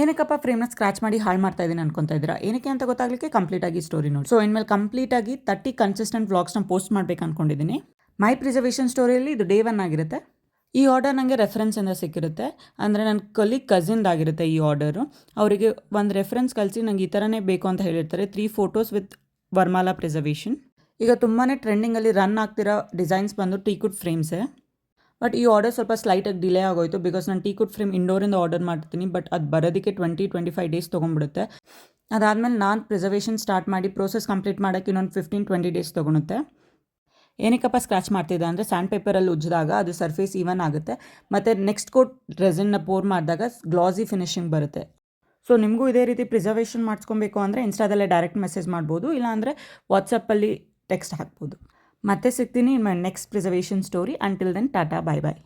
ಏನಕ್ಕಪ್ಪ ಫ್ರೇಮ್ನ ಸ್ಕ್ರಾಚ್ ಮಾಡಿ ಹಾಳು ಮಾಡ್ತಾ ಇದ್ದೀನಿ ಅನ್ಕೊಂತಾ ಇದ್ದೀರಾ? ಏನಕ್ಕೆ ಅಂತ ಗೊತ್ತಾಗಲಿಕ್ಕೆ ಕಂಪ್ಲೀಟಾಗಿ ಸ್ಟೋರಿ ನೋಡಿ. ಸೊ ಇನ್ಮೇಲೆ ಕಂಪ್ಲೀಟಾಗಿ 30 ಕನ್ಸಿಸ್ಟೆಂಟ್ ವ್ಲಾಗ್ಸ್ನ ಪೋಸ್ಟ್ ಮಾಡಬೇಕು ಅನ್ಕೊಂಡಿದ್ದೀನಿ. ಮೈ ಪ್ರಿಸರ್ವೇಷನ್ ಸ್ಟೋರಿಯಲ್ಲಿ ಇದು ಡೇ 1 ಆಗಿರುತ್ತೆ. ಈ ಆರ್ಡರ್ ನನಗೆ ರೆಫರೆನ್ಸಿಂದ ಸಿಕ್ಕಿರುತ್ತೆ. ಅಂದರೆ ನನ್ನ ಕಸಿನ್ದಾಗಿರುತ್ತೆ ಈ ಆರ್ಡರು. ಅವರಿಗೆ ಒಂದು ರೆಫರೆನ್ಸ್ ಕಳಿಸಿ ನಂಗೆ ಈ ಥರನೇ ಬೇಕು ಅಂತ ಹೇಳಿರ್ತಾರೆ. 3 ಫೋಟೋಸ್ ವಿತ್ ವರ್ಮಾಲಾ ಪ್ರಿಸರ್ವೇಷನ್. ಈಗ ತುಂಬಾ ಟ್ರೆಂಡಿಂಗಲ್ಲಿ ರನ್ ಆಗ್ತಿರೋ ಡಿಸೈನ್ಸ್ ಬಂದು ಟೀಕುಡ್ ಫ್ರೇಮ್ಸೇ. ಬಟ್ ಈ ಆರ್ಡರ್ ಸ್ವಲ್ಪ ಸ್ಲೈಟಾಗಿ ಡಿಲೇ ಆಗೋಯಿತು ಬಿಕಾಸ್ ನಾನು ಟೀಕುಡ್ ಫ್ರೇಮ್ ಇಂಡೋರಿಂದ ಆರ್ಡರ್ ಮಾಡ್ತೀನಿ. ಬಟ್ ಅದು ಬರೋದಕ್ಕೆ 20-25 ಡೇಸ್ ತೊಗೊಂಡ್ಬಿಡುತ್ತೆ. ಅದಾದಮೇಲೆ ನಾನು ಪ್ರಿಸರ್ವೇಷನ್ ಸ್ಟಾರ್ಟ್ ಮಾಡಿ ಪ್ರೋಸೆಸ್ ಕಂಪ್ಲೀಟ್ ಮಾಡೋಕ್ಕೆ ಇನ್ನೊಂದು 15-20 ಡೇಸ್ ತೊಗೊಳುತ್ತೆ. ಏನಕ್ಕಪ್ಪ ಸ್ಕ್ರಾಚ್ ಮಾಡ್ತಿದ್ದೆ ಅಂದರೆ ಸ್ಯಾಂಡ್ ಪೇಪರಲ್ಲಿ ಉಜ್ಜಿದಾಗ ಅದು ಸರ್ಫೇಸ್ ಈವನ್ ಆಗುತ್ತೆ ಮತ್ತು ನೆಕ್ಸ್ಟ್ ಕೋಟ್ ರೆಸಿನ್ನ ಪೋರ್ ಮಾಡಿದಾಗ ಗ್ಲಾಸಿ ಫಿನಿಶಿಂಗ್ ಬರುತ್ತೆ. ಸೊ ನಿಮಗೂ ಇದೇ ರೀತಿ ಪ್ರಿಸರ್ವೇಷನ್ ಮಾಡಿಸ್ಕೊಬೇಕು ಅಂದರೆ ಇನ್ಸ್ಟಾದಲ್ಲೇ ಡೈರೆಕ್ಟ್ ಮೆಸೇಜ್ ಮಾಡ್ಬೋದು, ಇಲ್ಲಾಂದರೆ ವಾಟ್ಸಪ್ಪಲ್ಲಿ ಟೆಕ್ಸ್ಟ್ ಹಾಕ್ಬೋದು. ಮತ್ತೆ ಸಿಗ್ತೀನಿ next preservation story. Until then tata, bye ಬಾಯ್.